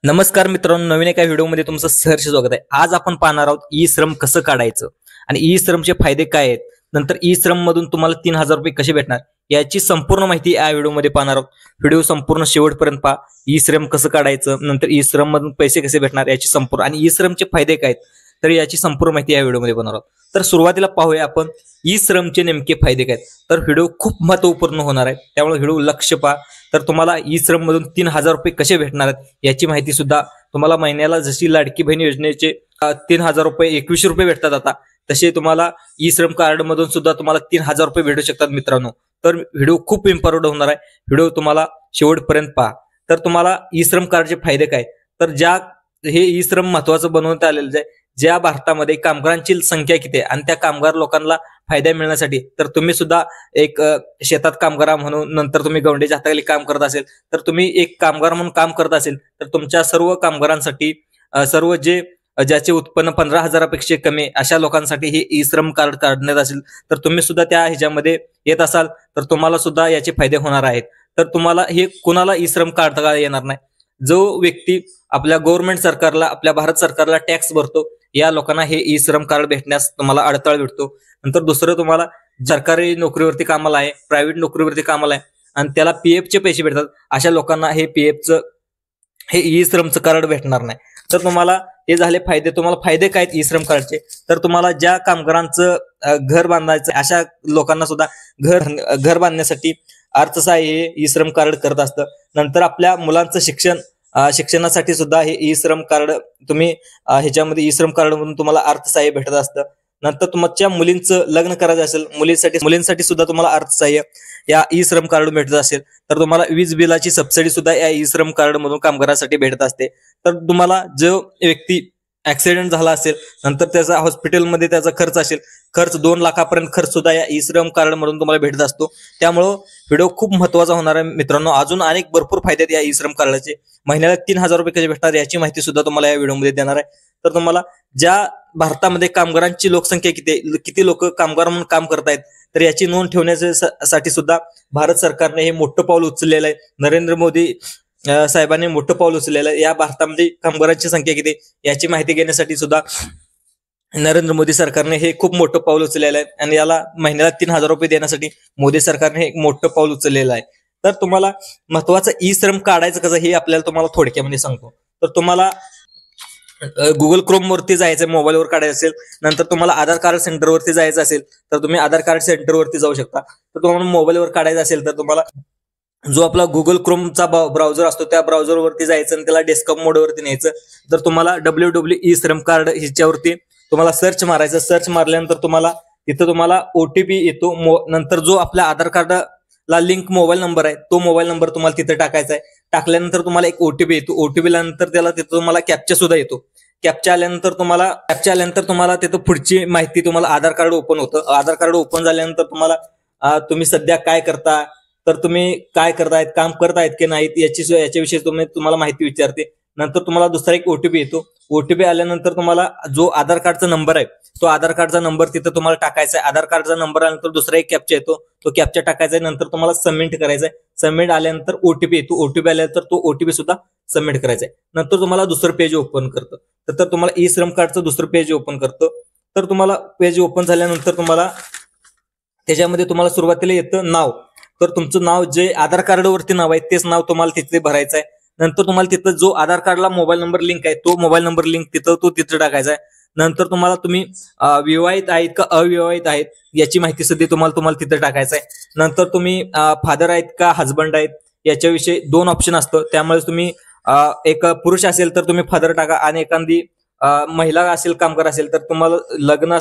नमस्कार मित्रांनो, नवीन एका व्हिडिओमध्ये तुमचं सहर्ष स्वागत आहे। आज आपण पाहणार आहोत ई श्रम कसं काढायचं आणि ई श्रमचे फायदे काय आहेत, नंतर ई श्रम मधून तुम्हाला 3000 रुपये कसे भेटणार याची संपूर्ण माहिती या व्हिडिओमध्ये पाहणार आहोत। व्हिडिओ संपूर्ण शेवटपर्यंत पहा। ई श्रम कसं काढायचं, नंतर ई श्रम मधून पैसे कसे भेटणार याची संपूर्ण आणि ई श्रमचे फायदे काय आहेत तर याची संपूर्ण माहिती या व्हिडिओमध्ये पाहणार आहोत। तर सुरुवातीला पाहूया आपण ई श्रमचे नेमके फायदे काय आहेत। तर व्हिडिओ खूप महत्त्वपूर्ण होणार आहे, त्यामुळे व्हिडिओ लक्ष पहा। तर तुम्हाला ई श्रम मधून 3000 रुपये कसे भेटणार आहेत याची माहिती सुद्धा तुम्हाला महिन्याला जशी लाडकी बहीण योजनेचे 3000 रुपये 2100 रुपये भेटतात आता, तसे तुम्हाला ई श्रम कार्ड मधून सुद्धा तुम्हाला 3000 रुपये भेटू शकतात मित्रांनो। तर व्हिडिओ खूप इम्पॉर्टंट होणार आहे, व्हिडिओ तुम्हाला शेवटपर्यंत पहा। तर तुम्हाला ई श्रम कार्डचे फायदे काय, तर हे ई श्रम महत्वाचं बनवण्यात आलेलं आहे। ज्या भारतामध्ये कामगारांची संख्या किती आहे आणि त्या कामगार लोकांना फायदा मिळण्यासाठी, तर तुम्ही सुद्धा एक शेतात कामगार म्हणून, नंतर तुम्ही गवंडीच्या हाताखाली काम करत असेल, तर तुम्ही एक कामगार म्हणून काम करत असेल, तर तुमच्या सर्व कामगारांसाठी सर्व ज्याचे उत्पन्न 15,000पेक्षा कमी अशा लोकांसाठी हे ई श्रम कार्ड काढण्यात असेल, तर तुम्ही सुद्धा त्या ह्याच्यामध्ये येत असाल तर तुम्हाला सुद्धा याचे फायदे होणार आहेत। तर तुम्हाला हे कोणाला ई श्रम काढता येणार नाही, जो व्यक्ती आपल्या गव्हर्नमेंट सरकारला, आपल्या भारत सरकारला टॅक्स भरतो, या लोकांना हे ई श्रम कार्ड भेटण्यास तुम्हाला अडथळा भेटतो। नंतर दुसरं, तुम्हाला सरकारी नोकरीवरती कामाला आहे, प्रायव्हेट नोकरीवरती कामाला आहे आणि त्याला पीएफचे पैसे भेटतात, अशा लोकांना हे पीएफचं हे ई श्रमचं कार्ड भेटणार नाही। तर तुम्हाला हे झाले फायदे। तुम्हाला फायदे काय आहेत ई श्रम कार्डचे, तर तुम्हाला ज्या कामगारांचं घर बांधायचं अशा लोकांना सुद्धा घर बांधण्यासाठी अर्थसहाय्य हे ई श्रम कार्ड करत असतं। नंतर आपल्या मुलांचं शिक्षणासाठी सुद्धा हे ई श्रम कार्ड तुम्ही ह्याच्यामध्ये ई श्रम कार्ड मधून तुम्हाला अर्थसहाय्य भेटत असतं। नंतर तुमच्या मुलींचं लग्न करायचं असेल, मुलींसाठी सुद्धा तुम्हाला अर्थसहाय्य या ई श्रम कार्ड भेटत असेल, तर तुम्हाला वीज बिलाची सबसिडी सुद्धा या ई श्रम कार्ड मधून कामगारांसाठी भेटत असते। तर तुम्हाला जो व्यक्ती ऍक्सिडेंट झाला असेल, नंतर त्याचा हॉस्पिटलमध्ये त्याचा खर्च असेल, खर्च 2 लाखापर्यंत खर्च सुद्धा या ई श्रम कार्ड मधून तुम्हाला भेटत असतो। त्यामुळं व्हिडिओ खूप महत्वाचा होणार आहे मित्रांनो। अजून अनेक भरपूर फायदे आहेत या ई श्रम कार्डाचे। महिन्याला 3000 रुपये कसे भेटणार याची माहिती सुद्धा तुम्हाला या व्हिडिओमध्ये देणार आहे। तर तुम्हाला ज्या भारतामध्ये कामगारांची लोकसंख्या किती लोक कामगार म्हणून काम करतायत, तर याची नोंद ठेवण्यासाठी सुद्धा भारत सरकारने हे मोठं पाऊल उचललेलं आहे। नरेंद्र मोदी साहेबांनी मोठं पाऊल उचललेलं आहे। या भारतामध्ये कामगारांची संख्या किती याची माहिती घेण्यासाठी सुद्धा नरेंद्र मोदी सरकारने हे खूप मोठं पाऊल उचललेलं आहे आणि याला महिन्याला 3000 रुपये देण्यासाठी मोदी सरकारने एक मोठं पाऊल उचललेलं आहे। तर तुम्हाला महत्वाचं ई श्रम काढायचं कसं हे आपल्याला तुम्हाला थोडक्यामध्ये सांगतो। तर तुम्हाला गुगल क्रोम वरती जायचं, मोबाईलवर काढायचं असेल, नंतर तुम्हाला आधार कार्ड सेंटरवरती जायचं असेल तर तुम्ही आधार कार्ड सेंटरवरती जाऊ शकता। तर तुम्हाला मोबाईलवर काढायचं असेल तर तुम्हाला जो आपला गुगल क्रोमचा ब्राउझर असतो त्या ब्राउझरवरती जायचं आणि त्याला डेस्कटॉप मोडवरती न्यायचं। तर तुम्हाला www.ई श्रम कार्ड ह्याच्यावरती तुम्हाला सर्च मारायचं। सर्च मारल्यानंतर तुम्हाला तिथं तुम्हाला ओटीपी येतो। नंतर जो आपल्या आधार कार्डला लिंक मोबाईल नंबर आहे तो मोबाईल नंबर तुम्हाला तिथे टाकायचा आहे। टाकल्यानंतर तुम्हाला एक ओटीपी येतो। ओटीपी नंतर त्याला तिथं तुम्हाला कॅप्चा सुद्धा येतो। कॅप्चा आल्यानंतर तुम्हाला तिथं पुढची माहिती, तुम्हाला आधार कार्ड ओपन होतं। आधार कार्ड ओपन झाल्यानंतर तुम्ही सध्या काय करता, तर तुम्ही काय करतायत, काम करतायत की नाहीत याच्याविषयी तुम्हाला माहिती विचारते। नंतर तुम्हाला दुसरा एक ओटीपी येतो। ओटीपी आल्यानंतर तुम्हाला जो आधार कार्डचा नंबर आहे तो आधार कार्डचा नंबर तिथं तुम्हाला टाकायचा आहे। आधार कार्डचा नंबर आल्यानंतर दुसरा एक कॅप्चा येतो, तो कॅप्चा टाकायचा आहे। नंतर तुम्हाला सबमिट करायचं आहे। सबमिट आल्यानंतर ओटीपी येतो। ओटीपी आल्यानंतर तो ओटीपी सुद्धा सबमिट करायचा आहे। नंतर तुम्हाला दुसरं पेज ओपन करतं। तर तुम्हाला ई श्रम कार्डचं दुसरं पेज ओपन करतं। तर तुम्हाला पेज ओपन झाल्यानंतर तुम्हाला त्याच्यामध्ये तुम्हाला सुरुवातीला येतं नाव। तर तुमचं नाव जे आधार कार्डवरती नाव आहे तेच नाव तुम्हाला तिथे भरायचं आहे। नंतर तुम्हाला तिथं जो आधार कार्डला मोबाईल नंबर लिंक आहे तो मोबाईल नंबर लिंक तिथं टाकायचा आहे। नंतर तुम्हाला तुम्ही विवाहित आहेत का अविवाहित आहेत याची माहिती सुद्धा तुम्हाला तिथं टाकायचं आहे। नंतर तुम्ही फादर आहेत का हजबंड आहेत याच्याविषयी 2 ऑप्शन असतं। त्यामुळे तुम्ही एक पुरुष असेल तर तुम्ही फादर टाका आणि एखादी महिला असेल, कामगार असेल तर तुम्हाला लग्न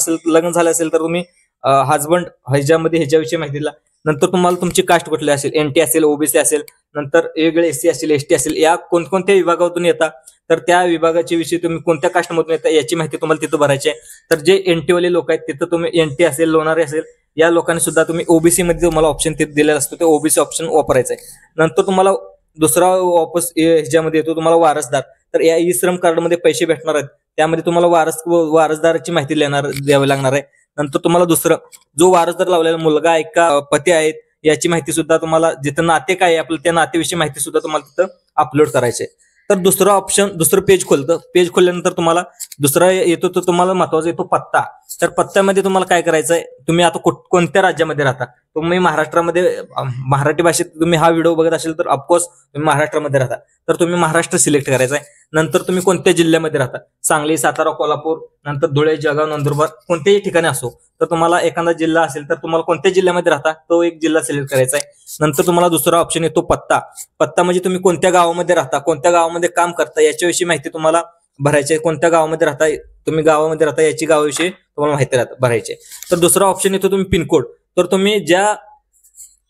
झालं असेल तर तुम्ही हजबंड ह्याच्याविषयी माहिती दिला। नंतर तुम्हाला तुमची कास्ट कुठली असेल, एनटी असेल, ओबीसी असेल, नंतर वेगळे एससी असेल, एसटी असेल, या कोणत्या विभागातून येता तर त्या विभागाच्या विषयी तुम्ही कोणत्या कास्टमधून येता याची माहिती तुम्हाला तिथं भरायची आहे। तर जे एनटी वाले लोक आहेत तिथं तुम्ही एनटी असेल, लोणारे असेल, या लोकांनी सुद्धा तुम्ही ओबीसी मध्ये तुम्हाला ऑप्शन तिथे दिलेला असतो, ते ओबीसी ऑप्शन वापरायचं आहे। नंतर तुम्हाला दुसरा वापस ह्याच्यामध्ये येतो तुम्हाला वारसदार। तर या ई श्रम कार्ड मध्ये पैसे भेटणार आहेत, त्यामध्ये तुम्हाला वारसदाराची माहिती द्यावी लागणार आहे। नंतर तुम्हाला दुसरं जो वारसदार लावलेला मुलगा आहे का पती आहेत याची माहिती सुद्धा तुम्हाला, जिथं नाते काय आहे आपलं त्या नातेविषयी माहिती सुद्धा तुम्हाला तिथं अपलोड करायची आहे। तर दुसरं ऑप्शन, दुसरं पेज खोलतं. पेज खोलल्यानंतर तुम्हाला दुसरा येतो, तो तुम्हाला महत्वाचा येतो पत्ता. तर पत्त्यामध्ये तुम्हाला काय करायचंय, तुम्ही आता कोणत्या राज्यामध्ये राहता. तुम्ही महाराष्ट्रामध्ये, मराठी भाषेत तुम्ही हा व्हिडिओ बघत असेल तर ऑफकोर्स तुम्ही महाराष्ट्रामध्ये राहता, तर तुम्ही महाराष्ट्र सिलेक्ट करायचा आहे. नंतर तुम्ही कोणत्या जिल्ह्यामध्ये राहता, सांगली, सातारा, कोल्हापूर, नंतर धुळे, जळगाव, नंदुरबार, कोणत्याही ठिकाणी असो, तर तुम्हाला एखादा जिल्हा असेल तर तुम्हाला कोणत्या जिल्ह्यामध्ये राहता तो एक जिल्हा सिलेक्ट करायचा आहे. नंतर तुम्हाला दुसरा ऑप्शन येतो पत्ता. पत्ता म्हणजे तुम्ही कोणत्या गावामध्ये राहता, कोणत्या गावामध्ये काम करता याच्याविषयी माहिती तुम्हाला भरायची आहे. कोणत्या गावामध्ये राहता, तुम्ही गावामध्ये राहता याची गावाविषयी तुम्हाला माहिती भरायची आहे. तर दुसरा ऑप्शन येतो तुम्ही पिनकोड. तर तुम्ही ज्या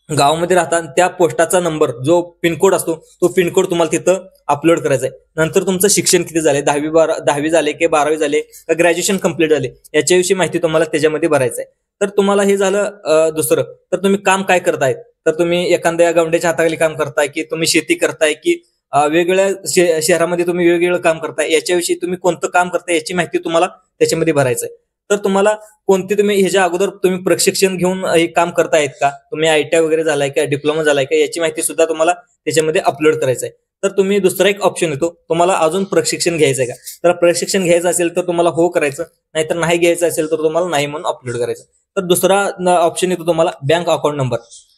गावामध्ये राहता त्या पोस्टाचा नंबर, जो पिनकोड असतो, तो पिनकोड तुम्हाला तिथं अपलोड करायचा आहे. नंतर तुमचं शिक्षण किती झाले, 10वी झाले की 12वी झाले का ग्रॅज्युएशन कंप्लीट झाले याच्याविषयी माहिती तुम्हाला त्याच्यामध्ये भरायचं आहे. तर तुम्हाला हे झालं दुसरं. तर तुम्ही काम काय करताय, तर तुम्ही एखाद्या गवंड्याच्या हाताखाली काम करताय की तुम्ही शेती करताय की वेगवेगळ्या शहरामध्ये तुम्ही वेगवेगळं काम करताय, याच्याविषयी तुम्ही कोणतं काम करताय याची माहिती तुम्हाला त्याच्यामध्ये भरायचं आहे. तर तुम्हाला कोणते, तुम्ही ह्याच्या अगोदर तुम्ही प्रशिक्षण घेऊन हे काम करतायत का, तुम्ही ITI वगैरे झालाय का, डिप्लोमा झालाय का, याची माहिती सुद्धा तुम्हाला त्याच्यामध्ये अपलोड करायचं आहे. तर तुम्ही दुसरा एक ऑप्शन येतो, तुम्हाला अजून प्रशिक्षण घ्यायचं आहे का, तर प्रशिक्षण घ्यायचं असेल तर तुम्हाला हो करायचं, नाहीतर नाही घ्यायचं असेल तर तुम्हाला नाही म्हणून अपलोड करायचं. तर दुसरा ऑप्शन येतो तुम्हाला बँक अकाउंट नंबर.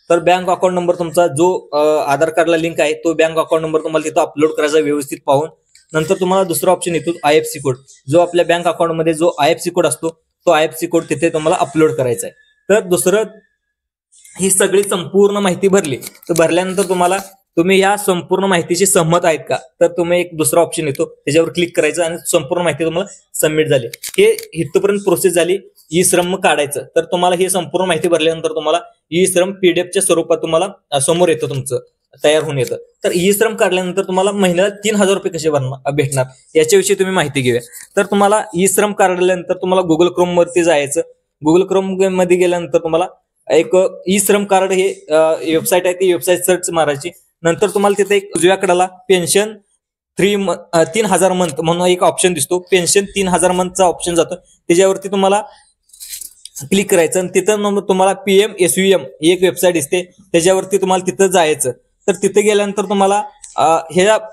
तर बँक अकाउंट नंबर तुमचा जो आधार कार्डला लिंक आहे तो बँक अकाउंट नंबर तुम्हाला तिथं अपलोड करायचा व्यवस्थित पाहून. नंतर तुम्हाला दुसरा ऑप्शन येतो IFSC कोड. जो आपल्या बँक अकाउंटमध्ये जो IFSC कोड असतो तो IFSC कोड तिथे तुम्हाला अपलोड करायचा आहे. तर दुसरं, ही सगळी संपूर्ण माहिती भरली, तर भरल्यानंतर तुम्ही या संपूर्ण माहितीशी सहमत आहेत का, तर तुम्ही एक दुसरा ऑप्शन येतो त्याच्यावर क्लिक करायचं आणि संपूर्ण माहिती तुम्हाला सबमिट झाली. हे इथपर्यंत प्रोसेस झाली ई श्रम काढायचं. तर तुम्हाला ही संपूर्ण माहिती भरल्यानंतर तुम्हाला ई श्रम PDF स्वरूपात तुम्हाला समोर येतं, तुमचं तयार होऊन येतं. तर ई श्रम काढल्यानंतर तुम्हाला महिन्याला 3,000 रुपये कसे भेटणार याच्याविषयी तुम्ही माहिती घेऊया. तर तुम्हाला ई श्रम काढल्यानंतर तुम्हाला गुगल क्रोम वरती जायचं. गुगल क्रोम मध्ये गेल्यानंतर तुम्हाला एक ई श्रम कार्ड हे वेबसाईट आहे, ती वेबसाईट सर्च मारायची. नंतर तुम्हाला तिथे एक उजव्या कडाला पेन्शन 3,000 मंथ म्हणून एक ऑप्शन दिसतो. पेन्शन 3,000 मंथचा ऑप्शन जातो, त्याच्यावरती तुम्हाला क्लिक करायचं आणि तिथं तुम्हाला PMSUM एक वेबसाईट दिसते, त्याच्यावरती तुम्हाला तिथं जायचं. तर तिथे गेल्यानंतर तुम्हाला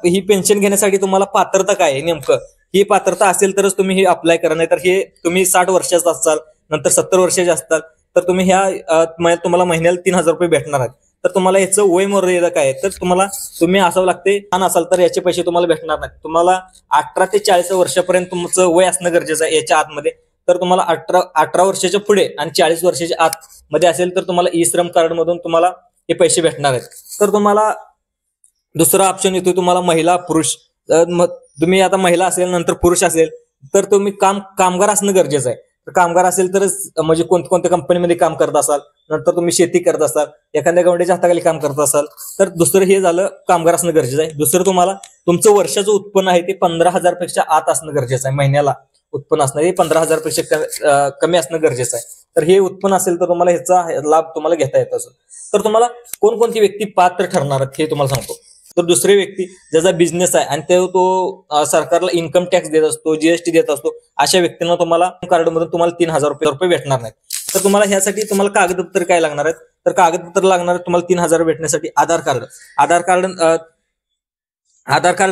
ही पेन्शन घेण्यासाठी तुम्हाला पात्रता काय आहे नेमकं, ही पात्रता असेल तरच तुम्ही हे अप्लाय करा. नाही तर हे तुम्ही 60 वर्षाचा असाल, नंतर 70 वर्षाचे असतात, तर तुम्ही तुम्हाला महिन्याला 3,000 रुपये भेटणार आहेत. तर तुम्हाला याचं वय मर्यादा काय आहे, तर तुम्ही असावं लागते, लहान असाल तर याचे पैसे तुम्हाला भेटणार नाहीत. तुम्हाला 18 ते 40 वर्षापर्यंत तुमचं वय असणं गरजेचं आहे याच्या आतमध्ये. तर तुम्हाला 18 वर्षाच्या पुढे आणि 40 वर्षाच्या आत मध्ये असेल तर तुम्हाला ई श्रम कार्ड मधून तुम्हाला हे पैसे भेटणार आहेत. तर तुम्हाला दुसरा ऑप्शन येतो तुम्हाला महिला पुरुष. तुम्ही आता महिला असेल नंतर पुरुष असेल तर तुम्ही कामगार असणं गरजेचं आहे. तर कामगार असेल तरच, म्हणजे कोणत्या कंपनीमध्ये काम करत असाल, नंतर तुम्ही शेती करत असाल, एखाद्या गवंड्याच्या हाताखाली काम करत असाल, तर दुसरं हे झालं कामगार असणं गरजेचं आहे. दुसरं तुम्हाला तुमचं वर्षाचं उत्पन्न आहे ते 15,000 पेक्षा आत असणं गरजेचं आहे. महिन्याला उत्पन्न असणं हे 15,000 पेक्षा कमी असणं गरजेचं आहे. तर हे उत्पन्न असेल तर तुम्हाला ह्याचा लाभ तुम्हाला घेता येत असतो. तर तुम्हाला कोणकोणती व्यक्ती पात्र ठरणार आहेत हे तुम्हाला सांगतो. तर दुसरे व्यक्ती ज्याचा बिझनेस आहे आणि तो सरकारला इन्कम टॅक्स देत असतो, GST देत असतो, अशा व्यक्तींना तुम्हाला कार्ड मधून तुम्हाला 3,000 रुपये भेटणार नाहीत. तर तुम्हाला ह्यासाठी तुम्हाला कागदपत्र काय लागणार आहेत, तर कागदपत्र लागणार आहेत तुम्हाला 3,000 भेटण्यासाठी आधार कार्ड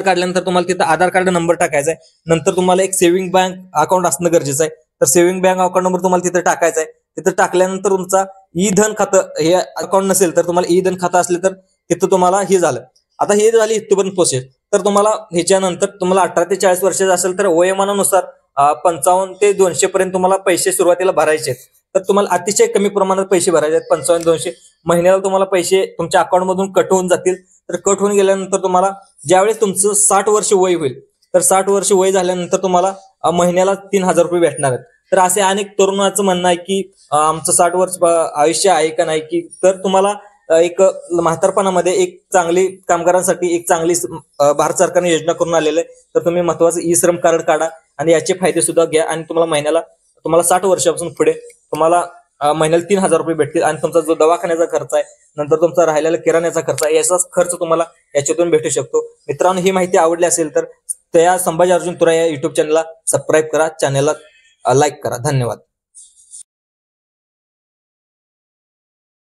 काढल्यानंतर तुम्हाला तिथं आधार कार्ड नंबर टाकायचा आहे. नंतर तुम्हाला एक सेव्हिंग बँक अकाउंट असणं गरजेचं आहे. तर सेव्हिंग बँक अकाउंट नंबर तुम्हाला तिथं टाकायचा आहे. तिथं टाकल्यानंतर तुमचा ई धन खातं हे अकाउंट नसेल तर तुम्हाला ई धन खातं असले तर तिथं तुम्हाला हे झालं. आता हे झाली इथपर्यंत प्रोसेस. तर तुम्हाला ह्याच्यानंतर तुम्हाला 18 ते 40 वर्षाचं असेल तर वयोमानानुसार 55 ते 200 पर्यंत तुम्हाला पैसे सुरुवातीला भरायचे आहेत. तर तुम्हाला अतिशय कमी प्रमाणात पैसे भरायचे आहेत. 55-200 महिन्याला तुम्हाला पैसे तुमच्या अकाउंट मधून कट होऊन जातील. तर कट होऊन गेल्यानंतर तुम्हाला ज्यावेळेस तुमचं 60 वर्ष वय होईल, तर 60 वर्ष वय झाल्यानंतर तुम्हाला महिन्याला 3,000 रुपये भेटणार आहेत. तर असे अनेक तरुणाचं म्हणणं आहे की आमचं 60 वर्ष आयुष्य आहे का नाही, की तर तुम्हाला एक म्हातारपणामध्ये एक चांगली कामगारांसाठी एक चांगली भारत सरकारने योजना करून आलेली आहे. तर तुम्ही महत्वाचं ई श्रम कार्ड काढा आणि याचे फायदे सुद्धा घ्या आणि तुम्हाला 60 वर्षापासून पुढे तुम्हाला महिन्याला 3,000 रुपये भेटतील आणि तुमचा जो दवाखान्याचा खर्च आहे, नंतर तुमचा राहिलेला किराण्याचा खर्च आहे, याचाच खर्च तुम्हाला याच्यातून भेटू शकतो. मित्रांनो, ही माहिती आवडली असेल तर त्या संभाजी अर्जुन तुरा या युट्यूब चॅनलला सबस्क्राईब करा, चॅनलला लाईक करा. धन्यवाद.